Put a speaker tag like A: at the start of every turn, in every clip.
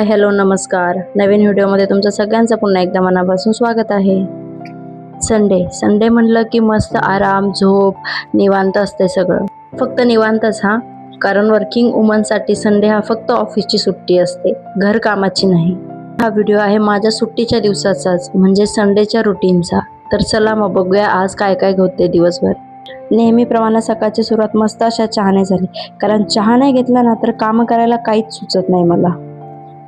A: Hi hello नमस्कार. नवीन व्हिडिओमध्ये तुमचं सगळ्यांचं पुन्हा एकदा मनापासून स्वागत आहे. संडे म्हणलं की मस्त आराम, झोप, निवांत असते सगळं. फक्त निवांतच हां, कारण वर्किंग वुमनसाठी संडे हा फक्त ऑफिसची सुट्टी असते, घर कामाची नाही. हा व्हिडिओ आहे माझ्या सुट्टीच्या दिवसाचाच, म्हणजे संडेच्या रुटीनचा. तर चला मग बघूया आज काय काय होते दिवसभर. नेहमीप्रमाणे सकाळची सुरुवात मस्त अशा चहाने झाली, कारण चहा नाही घेतला ना तर कामं करायला काहीच सुचत नाही मला.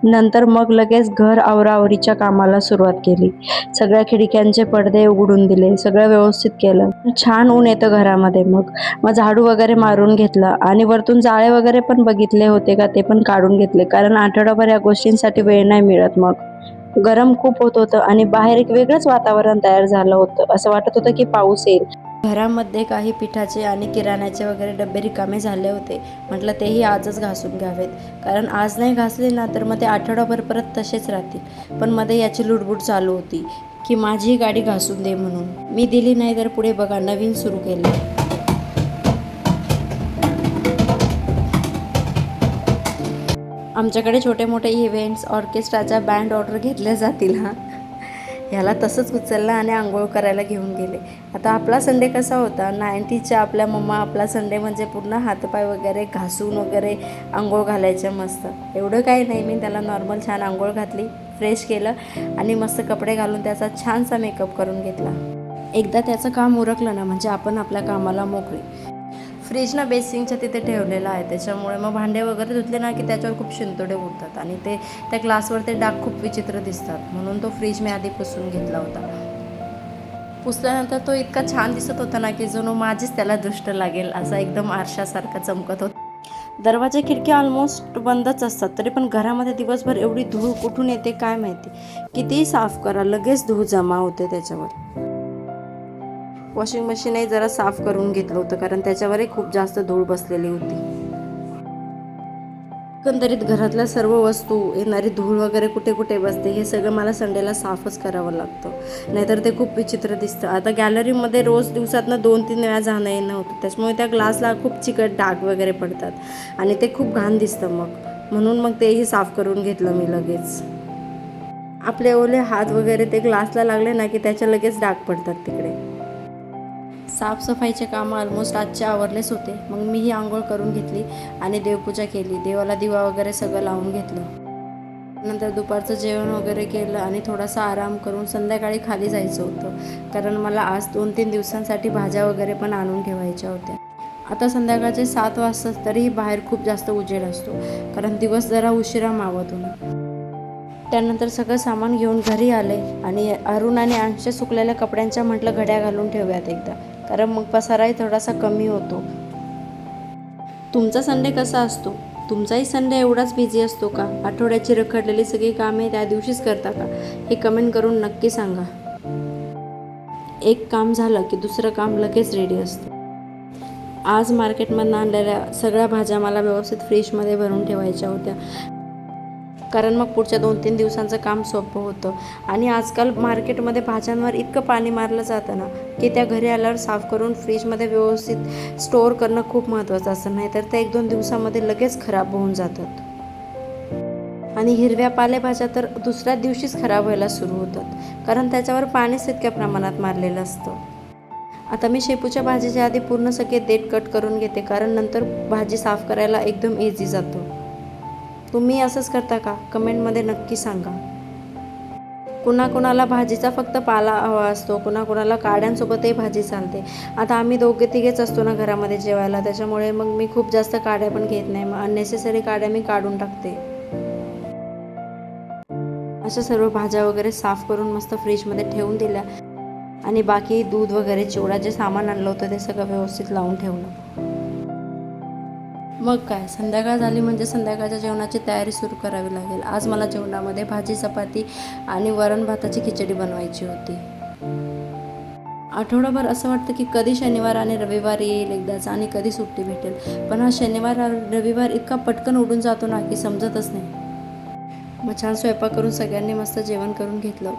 A: नंतर मग लगेच घर आवराआवरीच्या कामाला सुरुवात केली. सगळ्या खिडक्यांचे पडदे उघडून दिले, सगळं व्यवस्थित केलं. छान ऊन येतं घरामध्ये. मग झाडू वगैरे मारून घेतला आणि वरतून जाळे वगैरे पण बघितले होते का ते पण काढून घेतले, कारण आठवडाभर या गोष्टींसाठी वेळ नाही मिळत. मग गरम खूप होत होतं आणि बाहेर एक वेगळंच वातावरण तयार झालं होतं. असं वाटत होतं की पाऊस येईल. घरामध्ये काही पिठाचे आणि किराण्याचे वगैरे डबे रिकामे झाले होते. म्हटलं तेही आजच घासून घ्यावेत, कारण आज नाही घासले ना तर मग ते आठवडाभर परत तसेच राहतील. पण मध्ये याची लुडबुड चालू होती की माझी गाडी घासून दे म्हणून. मी दिली नाही तर पुढे बघा नवीन सुरू केलं. आमच्याकडे छोटे मोठे इव्हेंट्स, ऑर्केस्ट्राच्या बँड ऑर्डर घेतल्या जातील हां. ह्याला तसंच उचललं आणि आंघोळ करायला घेऊन गेले. आता आपला संडे कसा होता 90च्या आपल्या मम्मा, आपला संडे म्हणजे पूर्ण हातपाय वगैरे घासून वगैरे आंघोळ घालायच्या मस्त. एवढं काही नाही, मी त्याला नॉर्मल छान आंघोळ घातली, फ्रेश केलं आणि मस्त कपडे घालून त्याचा छानसा मेकअप करून घेतला. एकदा त्याचं काम उरकलं ना म्हणजे आपण आपल्या कामाला मोकळे. फ्रीज ना बेसिंगच्या तिथे ठेवलेलं आहे, त्याच्यामुळे मग भांडे वगैरे धुतले ना की त्याच्यावर खूप शिंतोडे उठतात आणि ते त्या ग्लासवर ते डाग खूप विचित्र दिसतात. म्हणून तो फ्रीज मी आधी पुसून घेतला होता. पुसल्यानंतर तो इतका छान दिसत होता ना की जणू माझीच त्याला दृष्ट लागेल असा एकदम आरशासारखा चमकत होता. दरवाजे खिडकी ऑलमोस्ट बंदच असतात, तरी पण घरामध्ये दिवसभर एवढी धूळ कुठून येते काय माहिती. कितीही साफ करा लगेच धूळ जमा होते त्याच्यावर. वॉशिंग मशीनही जरा साफ करून घेतलं होतं, कारण त्याच्यावरही खूप जास्त धूळ बसलेली होती. एकंदरीत घरातल्या सर्व वस्तू, येणारी धूळ वगैरे कुठे कुठे बसते हे सगळं मला संडेला साफच करावं लागतं, नाहीतर ते खूप विचित्र दिसतं. आता गॅलरीमध्ये रोज दिवसातनं 2-3 वेळा जाणं येणं होतं, त्याच्यामुळे त्या ग्लासला खूप चिकट डाग वगैरे पडतात आणि ते खूप घाण दिसतं. म्हणून मग तेही साफ करून घेतलं मी लगेच. आपले ओले हात वगैरे ते ग्लासला लागले ना की त्याच्या लगेच डाग पडतात तिकडे. साफसफाईचे कामं ऑलमोस्ट आजचे आवरलेच होते. मग मीही आंघोळ करून घेतली आणि देवपूजा केली. देवाला दिवा वगैरे सगळं लावून घेतलं. नंतर दुपारचं जेवण वगैरे केलं आणि थोडासा आराम करून संध्याकाळी खाली जायचं होतं, कारण मला आज 2-3 दिवसांसाठी भाज्या वगैरे पण आणून ठेवायच्या होत्या. आता संध्याकाळचे 7 वाजता, तरीही बाहेर खूप जास्त उजेड असतो, कारण दिवस जरा उशिरा मावतो ना. त्यानंतर सगळं सामान घेऊन घरी आले आणि अरुण आणि अंशच्या सुकलेल्या कपड्यांच्या म्हटलं घड्या घालून ठेवूयात एकदा, कारण मग पसाराही थोडासा कमी होतो. तुमचा संडे कसा असतो? तुमचाही संडे एवढाच बिझी असतो का? आठवड्याची रखडलेली सगळी कामे त्या दिवशीच करता का? हे कमेंट करून नक्की सांगा. एक काम झालं की दुसरं काम लगेच रेडी असतं. आज मार्केटमधून आणलेल्या सगळ्या भाज्या मला व्यवस्थित फ्रीजमध्ये भरून ठेवायच्या होत्या, कारण मग पुढच्या 2-3 दिवसांचं काम सोपं होतं. आणि आजकाल मार्केटमध्ये भाज्यांवर इतकं पाणी मारलं जातं ना की त्या घरी आल्यावर साफ करून फ्रीजमध्ये व्यवस्थित स्टोअर करणं खूप महत्त्वाचं असतं, नाहीतर त्या 1-2 दिवसामध्ये लगेच खराब होऊन जातात. आणि हिरव्या पालेभाज्या तर दुसऱ्या दिवशीच खराब व्हायला सुरू होतात, कारण त्याच्यावर पाणीच इतक्या प्रमाणात मारलेलं असतं. आता मी शेपूच्या भाजीच्या आधी पूर्ण सगळे देठ कट करून घेते, कारण नंतर भाजी साफ करायला एकदम इझी जातो. तुम्ही असंच करता का? कमेंटमध्ये नक्की सांगा. कुणाकुणाला भाजीचा फक्त पाला हवा असतो, कुणाकुणाला काड्यांसोबतही भाजी चालते. आता आम्ही दोघे तिघेच असतो ना घरामध्ये जेवायला, त्याच्यामुळे मग मी खूप जास्त काड्या पण घेत नाही. मग अननेसेसरी काड्या मी काढून टाकते. अशा सर्व भाज्या वगैरे साफ करून मस्त फ्रीजमध्ये ठेवून दिल्या आणि बाकी दूध वगैरे, चिवडा जे सामान आणलं होतं ते सगळं व्यवस्थित लावून ठेवलं. मग काय, संध्याकाळ झाली म्हणजे संध्याकाळच्या जेवणाची तयारी सुरू करावी लागेल. आज मला जेवणामध्ये भाजी, चपाती आणि वरण भाताची खिचडी बनवायची होती. आठवडाभर असं वाटतं की कधी शनिवार आणि रविवार येईल एकदाच आणि कधी सुट्टी भेटेल, पण हा शनिवार रविवार इतका पटकन उडून जातो ना की समजतच नाही. मग छान स्वयंपाक करून सगळ्यांनी मस्त जेवण करून घेतलं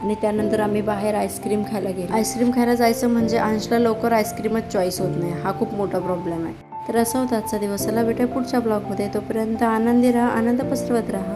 A: आणि त्यानंतर आम्ही बाहेर आईस्क्रीम खायला गेलो. आईस्क्रीम खायला जायचं म्हणजे अंशला लवकर आईस्क्रीमच चॉईस होत नाही, हा खूप मोठा प्रॉब्लेम आहे. तर असा होता आजचा दिवस. चला भेटूया पुढच्या ब्लॉगमध्ये. तोपर्यंत आनंदी राहा, आनंद पसरवत राहा.